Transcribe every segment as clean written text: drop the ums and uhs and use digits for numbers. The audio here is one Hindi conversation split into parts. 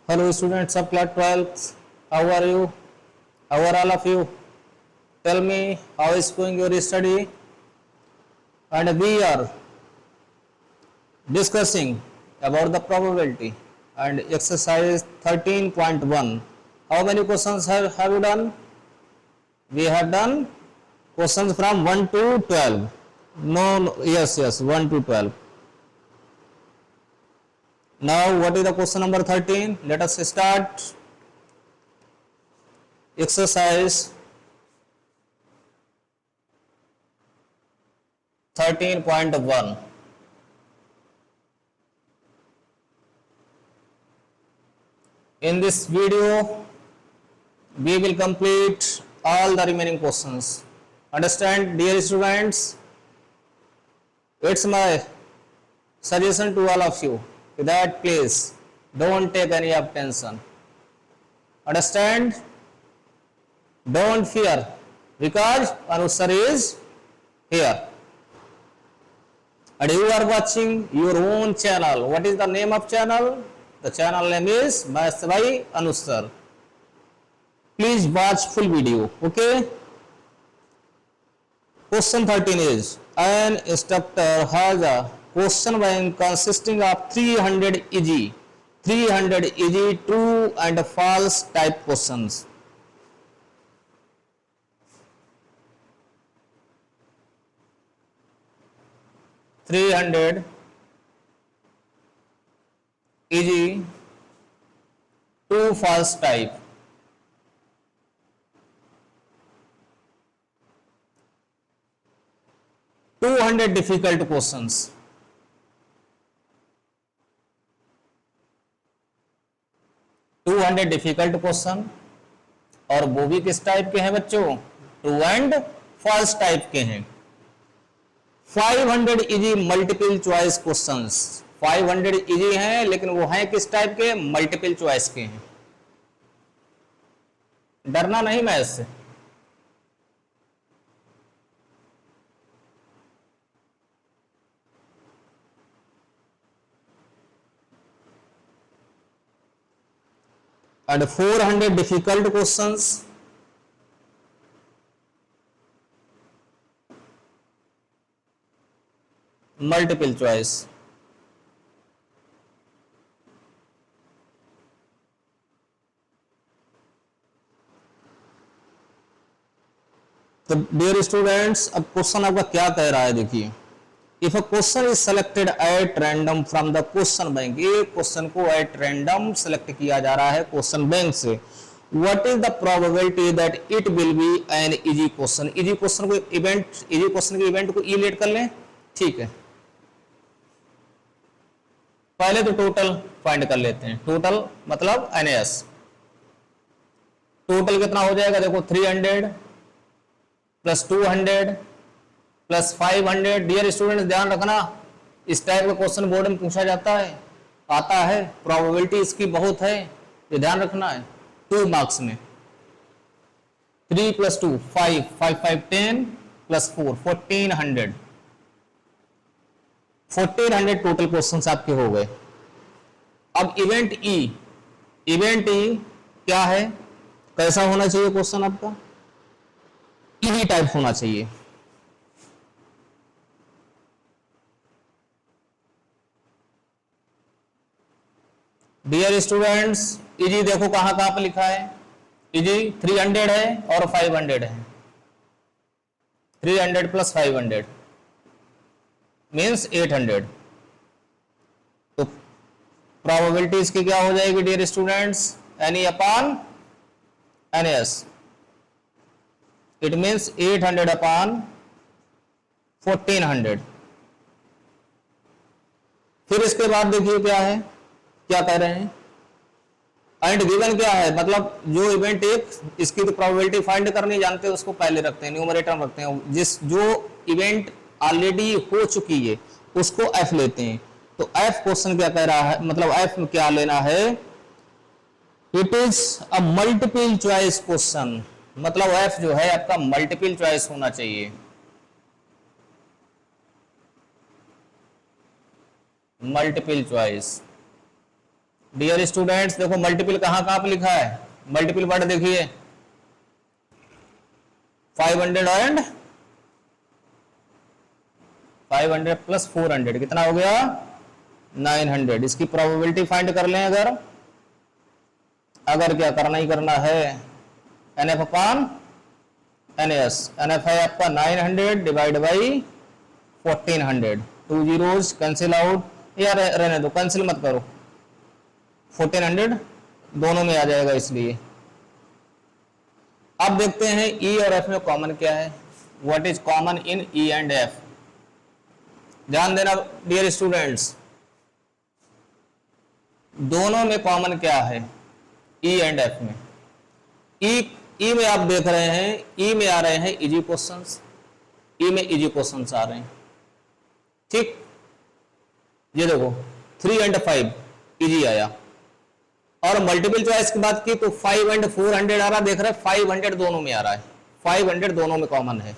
Hello students of class 12th. How are you? How are all of you? Tell me how is going your study? And we are discussing about the probability and exercise 13.1. How many questions have you done? We have done questions from 1 to 12. No, yes, 1 to 12. Now what is the question number 13? Let us start. Exercise 13.1. In this video, we will complete all the remaining questions. Understand, dear students? It's my suggestion to all of you that please don't take any of tension. Understand? Don't fear because Anusar is here. And you are watching your own channel. What is the name of channel? The channel name is Maths by Anusar. Please watch full video. Okay? Question 13 is, an instructor has a question bank consisting of 300 easy true and false type questions. Easy true false type. 200 difficult questions. 200 difficult question और वो भी किस टाइप के हैं बच्चों? ट्रू एंड फॉल्स टाइप के हैं. 500 easy multiple choice questions. 500 easy हैं लेकिन वो हैं किस टाइप के? मल्टीपल चॉइस के हैं. डरना नहीं मैं इससे. And 400 difficult questions. Multiple choice. तो डियर स्टूडेंट्स, अब क्वेश्चन आपका क्या कह रहा है देखिए. If a question is selected at random from the question bank, एक क्वेश्चन को एट रैंडम सेलेक्ट किया जा रहा है क्वेश्चन बैंक से, what is the probability that it will be an easy question. Easy question को इवेंट, इजी क्वेश्चन के इवेंट को ई लेट कर लें. ठीक है, पहले तो टोटल फाइंड कर लेते हैं. टोटल मतलब एनएस. टोटल कितना हो जाएगा देखो, 300 प्लस 200 प्लस 500. डियर स्टूडेंट्स ध्यान रखना, इस टाइप का क्वेश्चन बोर्ड में पूछा जाता है, आता है, प्रोबेबिलिटी इसकी बहुत है, ये ध्यान रखना है. 2 मार्क्स में 3 प्लस 2 5, 5 5 10 प्लस 4 1400. 1400 टोटल क्वेश्चंस आपके हो गए. अब इवेंट ई. इवेंट ई क्या है? कैसा होना चाहिए क्वेश्चन आपका? इजी टाइप होना चाहिए. डियर स्टूडेंट्स, इजी देखो कहां कहां पे लिखा है. इजी 300 है और 500 है. 300 प्लस 500 मीन्स 800. तो प्रोबेबिलिटी इसकी क्या हो जाएगी dear students? Any upon NS. It means 800 upon 1400. फिर इसके बाद देखिए क्या है, क्या कह रहे हैं. एंड गिवन क्या है? मतलब जो इवेंट एक, इसकी तो प्रोबेबिलिटी फाइंड करनी जानते हैं, उसको पहले रखते हैं, न्यूमरेटर रखते हैं. जो इवेंट ऑलरेडी हो चुकी है उसको एफ लेते हैं. तो एफ क्वेश्चन क्या कह रहा है, मतलब एफ में क्या लेना है? It is a multiple choice question. मतलब एफ जो है आपका मल्टीपल चॉइस होना चाहिए. Multiple choice. डियर स्टूडेंट्स देखो मल्टीपल कहाँ कहाँ पे लिखा है, मल्टीपल वर्ड देखिए 500 एंड 500 प्लस 400 कितना हो गया 900। इसकी प्रोबेबिलिटी फाइंड कर लें अगर क्या करना ही करना है NF अपान NS। NF है आपका 900 divide by 1400, 2 zeros cancel out, यार रहने दो कैंसिल मत करो, 1400 दोनों में आ जाएगा इसलिए। अब देखते हैं E और F में कॉमन क्या है, what is common in E and F। ध्यान देना डियर स्टूडेंट्स, दोनों में कॉमन क्या है E एंड F में। E में आप देख रहे हैं, E में आ रहे हैं इजी क्वेश्चंस, E में इजी क्वेश्चंस आ रहे हैं, ठीक। ये देखो 3 एंड 5 इजी आया, और मल्टीपल चॉइस की बात की तो 5 एंड 400 आ रहा, देख रहे हैं 500 दोनों में आ रहा है, 500 दोनों में कॉमन है।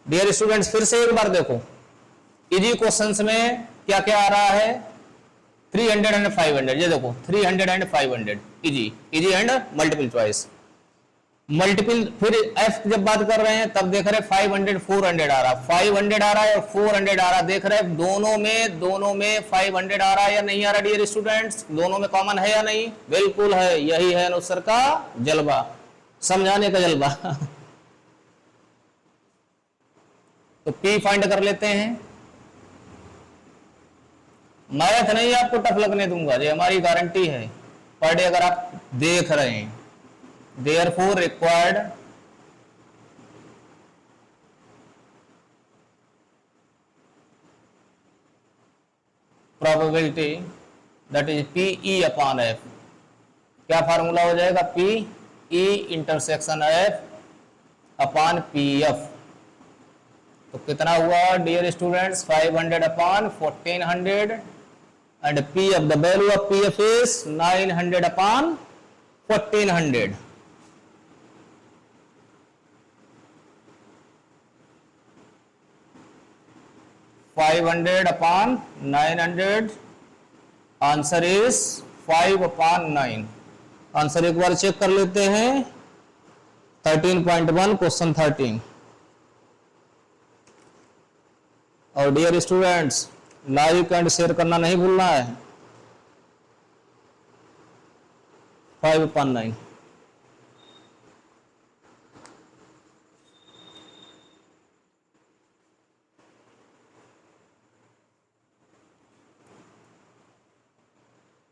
डियर स्टूडेंट्स फिर से एक बार देखो, इजी क्वेश्चंस में क्या क्या आ रहा है, 300 एंड 500, ये देखो 300 and 500 easy and multiple choice. Multiple फिर F जब बात कर रहे हैं तब देख रहे हैं 500 400 आ रहा, 500 आ रहा है और 400 आ रहा, देख रहे हैं दोनों में 500 आ रहा है या नहीं आ रहा डियर स्टूडेंट्स, दोनों में कॉमन है या नहीं, बिल्कुल है, यही है अनुसार का जलवा, समझाने का जलवा। तो P फाइंड कर लेते हैं, मैथ नहीं आपको टफ लगने दूंगा, ये हमारी गारंटी है, पर डे अगर आप देख रहे हैं। Therefore required probability that is PE upon F, क्या फार्मूला हो जाएगा PE intersection F upon PF। तो कितना हुआ dear students 500 upon 1400 and PF, the value of PF is 900 upon 1400। Five 500 upon 900, answer is 5 upon 9। Answer एक बार चेक कर लेते हैं, 13.1 क्वेश्चन 13। और dear students like and share करना नहीं भूलना है। 5 अपॉन 9।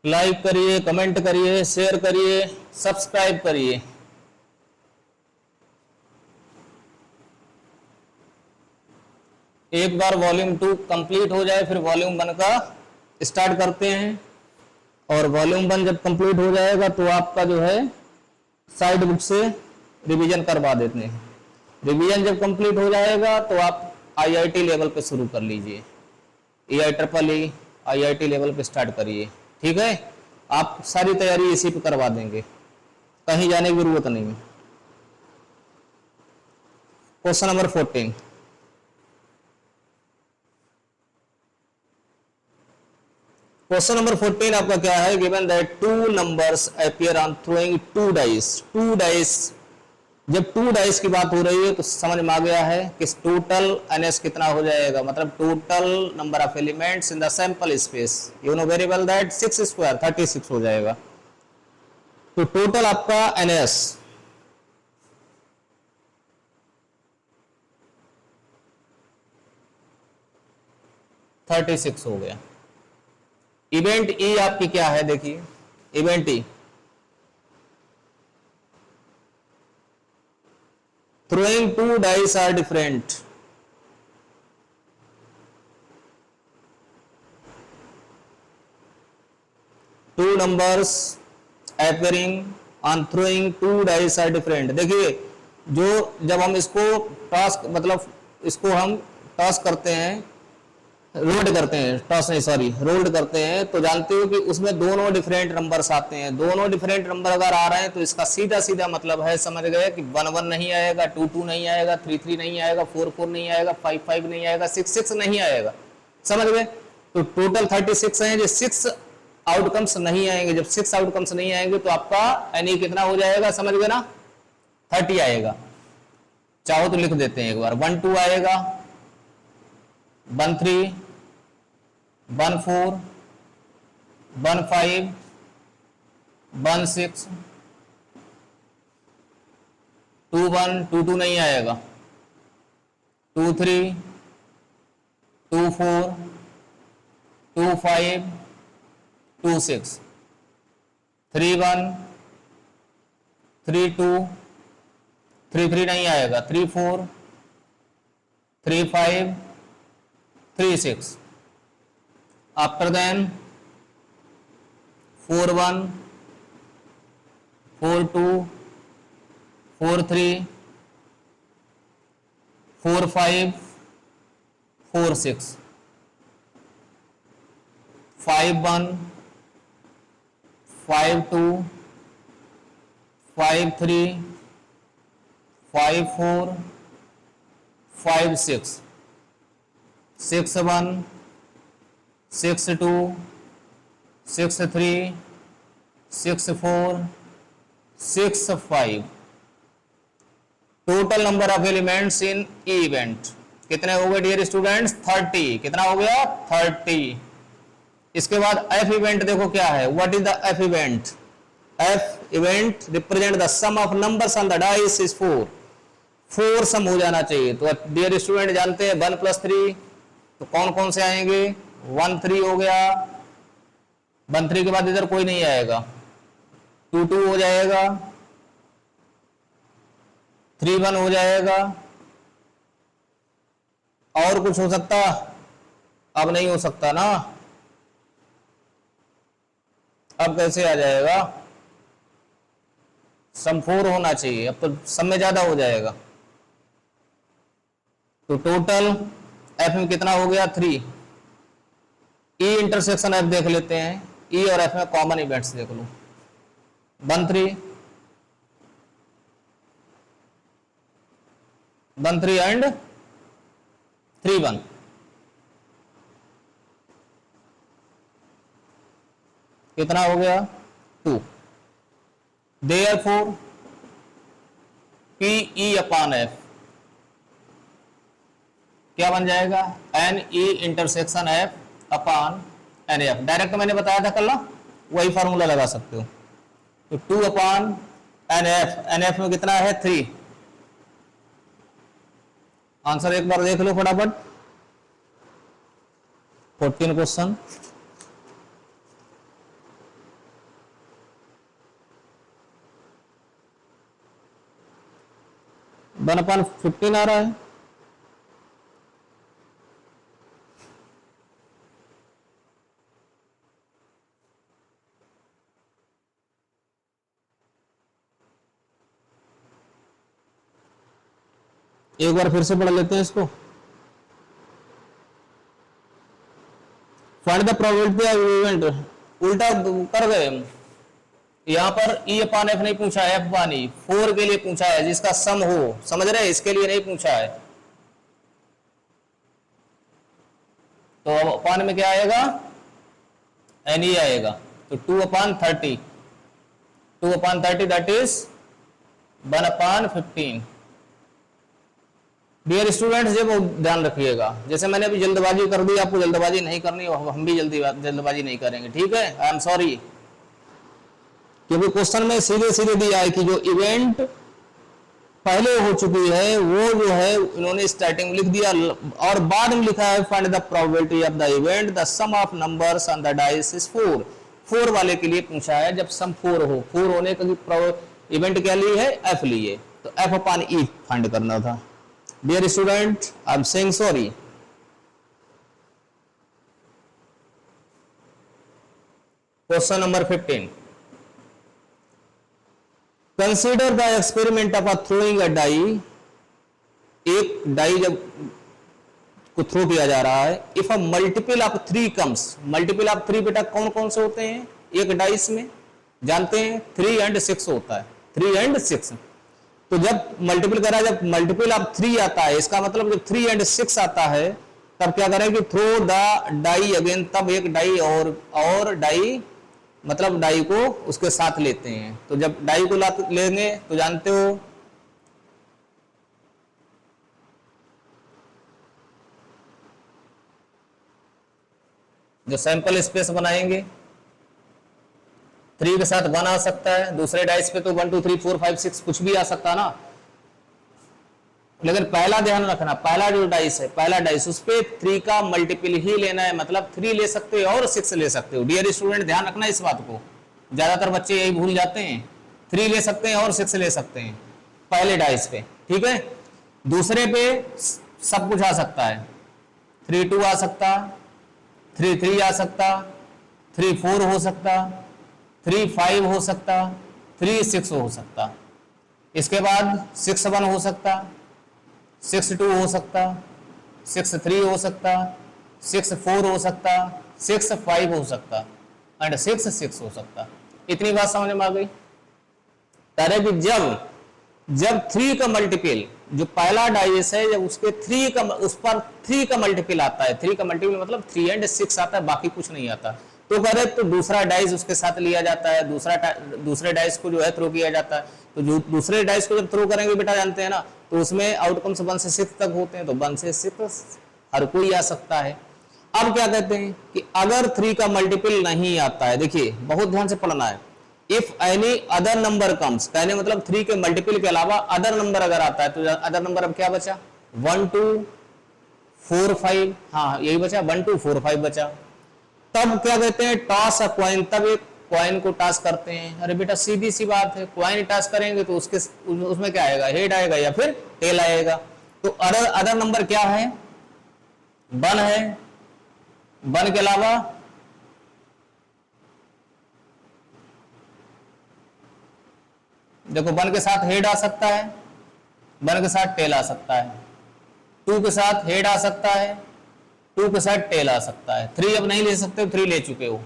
लाइक करिए, कमेंट करिए, शेयर करिए, सब्सक्राइब करिए। एक बार वॉल्यूम 2 कंप्लीट हो जाए फिर वॉल्यूम 1 का स्टार्ट करते हैं, और वॉल्यूम 1 जब कंप्लीट हो जाएगा तो आपका जो है साइड बुक से रिवीजन करवा देते हैं। रिवीजन जब कंप्लीट हो जाएगा तो आप IIT लेवल पे शुरू कर लीजिए, EIEEE IIT लेवल पे स्टार्ट करिए, ठीक है। आप सारी तैयारी इसी पे करवा देंगे, कहीं जाने की जरूरत नहीं है। क्वेश्चन नंबर 14, क्वेश्चन नंबर 14 आपका क्या है, given that 2 numbers appear on throwing 2 dice. 2 dice, जब 2 डाइस की बात हो रही है तो समझ में आ गया है कि टोटल NS कितना हो जाएगा, मतलब total number of elements in the sample space, you know very well that 6 square 36 हो जाएगा। तो टोटल आपका NS $36 हो गया। इवेंट E आपकी क्या है, देखिए event E throwing 2 dice are different, two numbers appearing on throwing 2 dice are different। देखिए जो जब हम इसको टॉस, मतलब इसको हम टॉस करते हैं, रोल्ड करते हैं, टॉस नहीं सॉरी रोल्ड करते हैं, तो जानते हो कि उसमें दोनों डिफरेंट नंबर्स आते हैं। दोनों डिफरेंट नंबर अगर आ रहे हैं तो इसका सीधा सीधा मतलब है, समझ गए कि 1 1 नहीं आएगा, 2 2 नहीं आएगा, 3 3 नहीं आएगा, 4 4 नहीं आएगा, 5 5 नहीं आएगा, 6 6 नहीं आएगा, समझ गए। तो टोटल 36 हैं, जो 6 आउटकम्स नहीं आएंगे। जब 6 आउटकम्स नहीं आएंगे तो आपका एनी कितना हो जाएगा, समझ गए ना, 30 आएगा। चाहो तो लिख देते हैं एक बार, 1 2 आएगा, 1 3, 1 4, 1 5, 1 6, 2 1, 2 2 नहीं आएगा, 2 3, 2 4, 2 5, 2 6, 3 1, 3 2, 3 3 नहीं आएगा, 3 4, 3 5, 3 6, after then 4 1, 4 2, 4 3, 4 5, 4 6, 5 1, 5 2, 5 3, 5 4, 5 6, 6 1, 6 2, 6 3, 6 4, 6 5। Total number of elements in E event कितने हो गए डियर स्टूडेंट्स, 30। कितना हो गया, 30। इसके बाद एफ इवेंट देखो क्या है, what is the F event. F event represent the sum of numbers on the dice is 4। 4 sum हो जाना चाहिए। तो डियर स्टूडेंट जानते हैं 1 + 3, तो कौन कौन से आएंगे, 1 3 हो गया, 1 3 के बाद इधर कोई नहीं आएगा, 2 2 हो जाएगा, 3 1 हो जाएगा, और कुछ हो सकता, अब नहीं हो सकता ना, अब कैसे आ जाएगा, सम 4 होना चाहिए, अब तो सम में ज्यादा हो जाएगा। तो टोटल एफ में कितना हो गया, 3। ई इंटरसेक्शन एफ देख लेते हैं, ई और एफ में कॉमन इवेंट्स देख लो, 1 3, 1 3 एंड 3 1। कितना हो गया, 2। Therefore P E upon F क्या बन जाएगा, N E intersection F upon N F. Direct मैंने बताया था कल ना, वही फॉर्मूला लगा सकते हो। तो 2 upon N F, N F में कितना है, 3। आंसर एक बार देख लो फटाफट, 14 क्वेश्चन। वन अपॉन 15 आ रहा है। एक बार फिर से पढ़ लेते हैं इसको। Find the probability of event, उल्टा कर गए हम। यहां पर ई अपॉन एफ नहीं पूछा है, एफ अपॉन ई 4 के लिए पूछा है, जिसका सम हो, समझ रहे हैं, इसके लिए नहीं पूछा है। तो अब अपॉन में क्या आएगा, एन ई आएगा। तो 2 upon 30, 2 upon 30 that is 1 upon 15। Dear students ये बहुत ध्यान रखिएगा, जैसे मैंने अभी जल्दबाजी कर दी, आपको जल्दबाजी नहीं करनी, हम भी जल्दबाजी नहीं करेंगे, ठीक है। आई एम सॉरी, क्योंकि क्वेश्चन में सीधे सीधे दिया है कि जो इवेंट पहले हो चुकी है वो जो है इन्होंने स्टार्टिंग में लिख दिया, और बाद में लिखा है find the probability of the event the sum of numbers on the dice is 4। 4 वाले के लिए पूछा है, जब सम 4 हो, 4 होने का इवेंट क्या ली है, एफ लिए, तो एफ अपॉन ई फाइंड करना था। Dear student I am saying sorry. Question number 15, consider the experiment of throwing a die. एक डाई जब को थ्रो किया जा रहा है, if a multiple of 3 comes, multiple of 3 बेटा कौन कौन से होते हैं एक डाइस में, जानते हैं 3 एंड 6 होता है, 3 एंड 6। तो जब मल्टीपल करा, जब मल्टीपल ऑफ 3 आता है, इसका मतलब जब 3 एंड 6 आता है तब क्या करें कि थ्रो द डाई अगेन, तब एक डाई और डाई मतलब डाई को उसके साथ लेते हैं। तो जब डाई को लेंगे तो जानते हो जो सैंपल स्पेस बनाएंगे 3 के साथ 1 आ सकता है, दूसरे डाइस पे तो 1 2 3 4 5 6 कुछ भी आ सकता है ना। लेकिन पहला ध्यान रखना, पहला जो डाइस है, पहला डाइस उस पे 3 का मल्टीपल ही लेना है, मतलब 3 ले सकते हो और 6 ले सकते हो। डियर स्टूडेंट ध्यान रखना इस बात को, ज्यादातर बच्चे यही भूल जाते हैं, 3 ले सकते हैं और 6 ले सकते हैं पहले डाइस पे, ठीक है। दूसरे पे सब कुछ आ सकता है, 3 2 आ सकता, 3 3 आ सकता, 3 4 हो सकता, 3 5 हो सकता, 3 6 हो सकता। इसके बाद 6 1 हो सकता, 6 2 हो सकता, 6 3 हो सकता, 6 4 हो सकता, 6 5 हो सकता एंड 6 6 हो सकता। इतनी बात समझ में आ गई। तारे भी जब 3 का मल्टीपल, जो पहला डाइस है, जब उसके 3 का, उस पर 3 का मल्टीपल आता है, 3 का मल्टीपल मतलब 3 एंड 6 आता है, बाकी कुछ नहीं आता, तो कह रहे तो दूसरा डाइस उसके साथ लिया जाता है, दूसरे डाइस को जो है थ्रो किया जाता है। तो जो दूसरे डाइस को जब थ्रो करेंगे बेटा जानते हैं ना, तो उसमें आउटकम्स 1 से 6 तक होते हैं, तो 1 से 6 हर कोई आ सकता है। अब क्या कहते हैं कि अगर 3 का मल्टीपल नहीं आता है, देखिए बहुत ध्यान से पढ़ना है, if any other number comes, कहने मतलब 3 के मल्टीपल के अलावा अदर नंबर अगर आता है, तो अदर नंबर अब क्या बचा, 1 2 4 5, हाँ यही बचा, 1 2 4 5 बचा। तब क्या कहते हैं, टॉस अ कॉइन, तब एक कॉइन को टॉस करते हैं। अरे बेटा सीधी सी बात है, कॉइन टॉस करेंगे तो उसमें क्या आएगा, हेड आएगा या फिर टेल आएगा। तो अदर नंबर क्या है, 1 है, 1 के अलावा देखो 1 के साथ हेड आ सकता है, 1 के साथ टेल आ सकता है, 2 के साथ हेड आ सकता है, 2 के साथ टेल आ सकता है, 3 अब नहीं ले सकते, 3 ले चुके हो।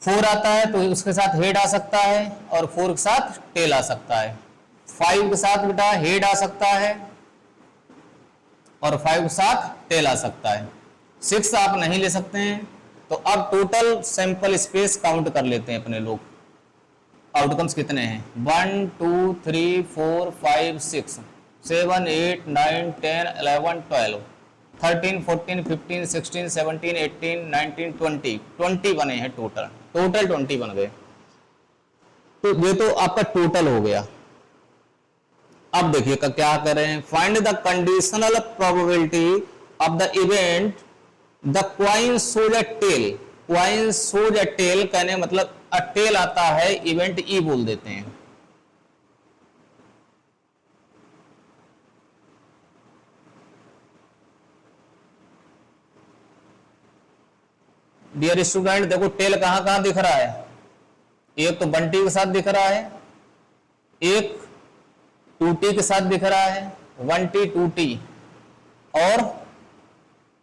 4 आता है तो उसके साथ हेड आ सकता है और 4 के साथ टेल आ सकता है। 5 के साथ बेटा हेड आ सकता है और 5 के साथ टेल आ सकता है। 6 आप नहीं ले सकते हैं। तो अब टोटल सैंपल स्पेस काउंट कर लेते हैं अपने लोग, आउटकम्स कितने हैं, 1 2 3 4 5 6 7 8 9 10 11 12 13 14 15 16 17 18 19 20 20 बने हैं टोटल 20 बन गए। तो ये तो आपका टोटल हो गया। अब देखिए क्या कर रहे हैं, find the conditional probability of the event the coin shows a tail. Coin shows a tail कहने मतलब अ टेल आता है, इवेंट ई बोल देते हैं। डियर स्टूडेंट देखो टेल कहां कहां दिख रहा है, एक तो बंटी के साथ दिख रहा है, एक 2t के साथ दिख रहा है, 1t 2t और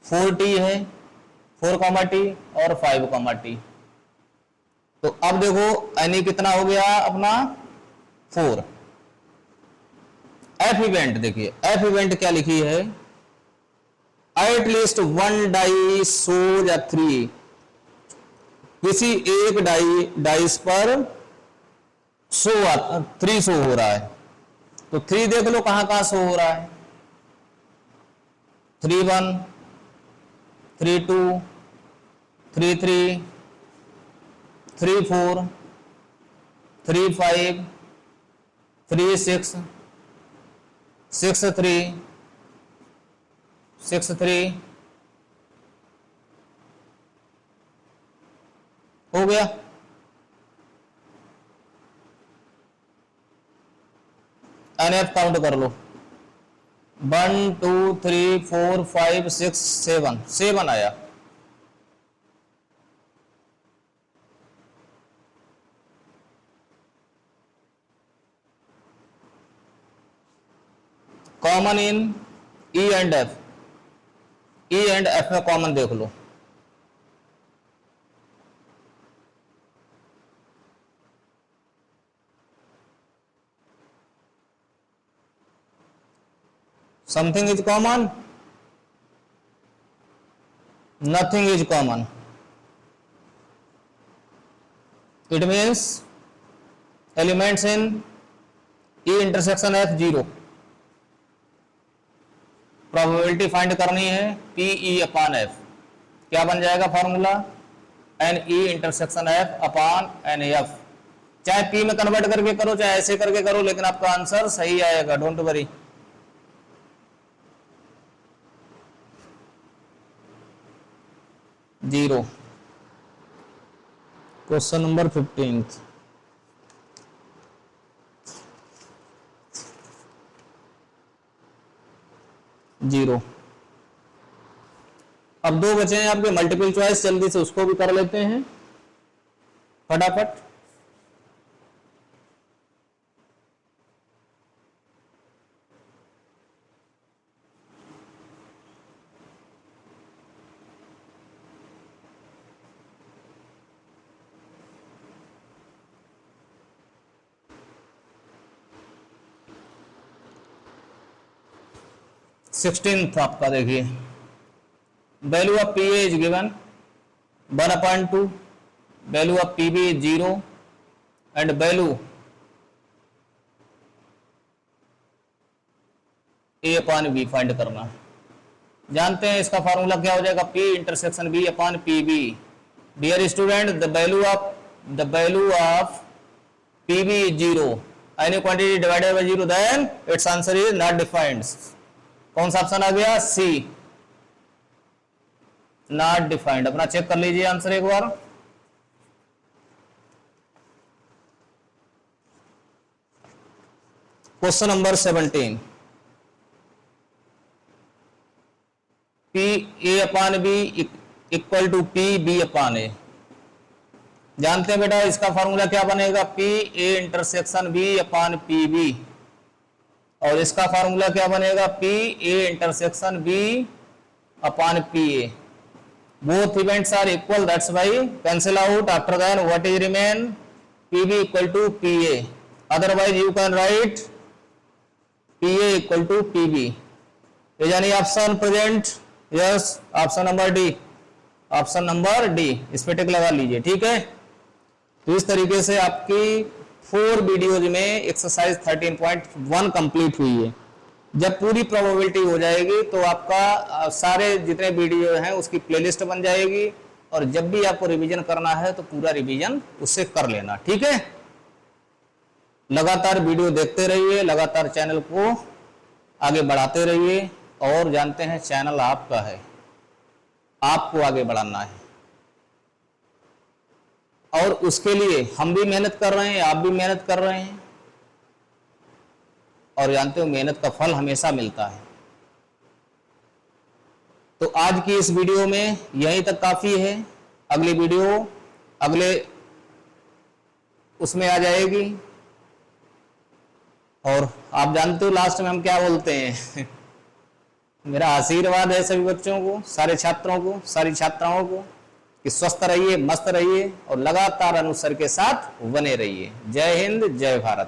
4t है, 4, t और 5, t। तो अब देखो एनी कितना हो गया अपना 4। एफ इवेंट देखिए, एफ इवेंट क्या लिखी है, एट लीस्ट 1 डाई सोज अ 3, किसी एक डाइस पर 3 शो हो रहा है। तो 3 देख लो कहां कहां शो हो रहा है, 3 1 3 2 3 3 3 4 3 5 3 6 6 3 6 3 हो गया। एनएफ काउंट कर लो, 1 2 3 4 5 6 7 आया। Common in E and F, E and F में कॉमन देख लो, something is common, nothing is common. It means elements in E intersection F 0. Probability find करनी है पी ई अपान एफ, क्या बन जाएगा formula, N E intersection F upon N F. चाहे पी में कन्वर्ट करके करो चाहे ऐसे करके करो, लेकिन आपका आंसर सही आएगा, don't worry. Zero. Question number 15। Zero. अब दो बचे हैं आपके मल्टीपल चॉइस, जल्दी से उसको भी कर लेते हैं फटाफट। सिक्सटीन्थ आपका देखिए, value of P A is given 1/2, value of P B is 0 and value A upon B find करना। जानते हैं इसका फॉर्मूला क्या हो जाएगा, P intersection B upon P B. Dear student, the value of P B is 0, any quantity divided by 0, then it's answer is not defined. कौन सा ऑप्शन आ गया, सी, नॉट डिफाइंड। अपना चेक कर लीजिए आंसर एक बार। Question number 17, P A upon B equal to P B upon A. जानते हैं बेटा इसका फॉर्मूला क्या बनेगा, P A intersection B upon P B, और इसका फार्मूला क्या बनेगा, P A intersection B upon P A. Both events are equal, that's why cancel out. After that what is remain, P B equal to P A, otherwise you can write P A equal to P B. Is any option present? Yes, option number D, option number D, इस पे टिक लगा लीजिए, ठीक है। तो इस तरीके से आपकी 4 वीडियोज में एक्सरसाइज 13.1 कंप्लीट हुई है। जब पूरी प्रोबेबिलिटी हो जाएगी तो आपका सारे जितने वीडियो हैं उसकी प्लेलिस्ट बन जाएगी, और जब भी आपको रिवीजन करना है तो पूरा रिवीजन उससे कर लेना, ठीक है। लगातार वीडियो देखते रहिए, लगातार चैनल को आगे बढ़ाते रहिए, और जानते हैं चैनल आपका है, आपको आगे बढ़ाना है, और उसके लिए हम भी मेहनत कर रहे हैं, आप भी मेहनत कर रहे हैं, और जानते हो मेहनत का फल हमेशा मिलता है। तो आज की इस वीडियो में यहीं तक काफी है। अगली वीडियो अगले उसमें आ जाएगी, और आप जानते हो लास्ट में हम क्या बोलते हैं मेरा आशीर्वाद है सभी बच्चों को, सारे छात्रों को, सारी छात्राओं को कि स्वस्थ रहिए, मस्त रहिए, और लगातार अनुसार के साथ बने रहिए। जय हिंद, जय भारत।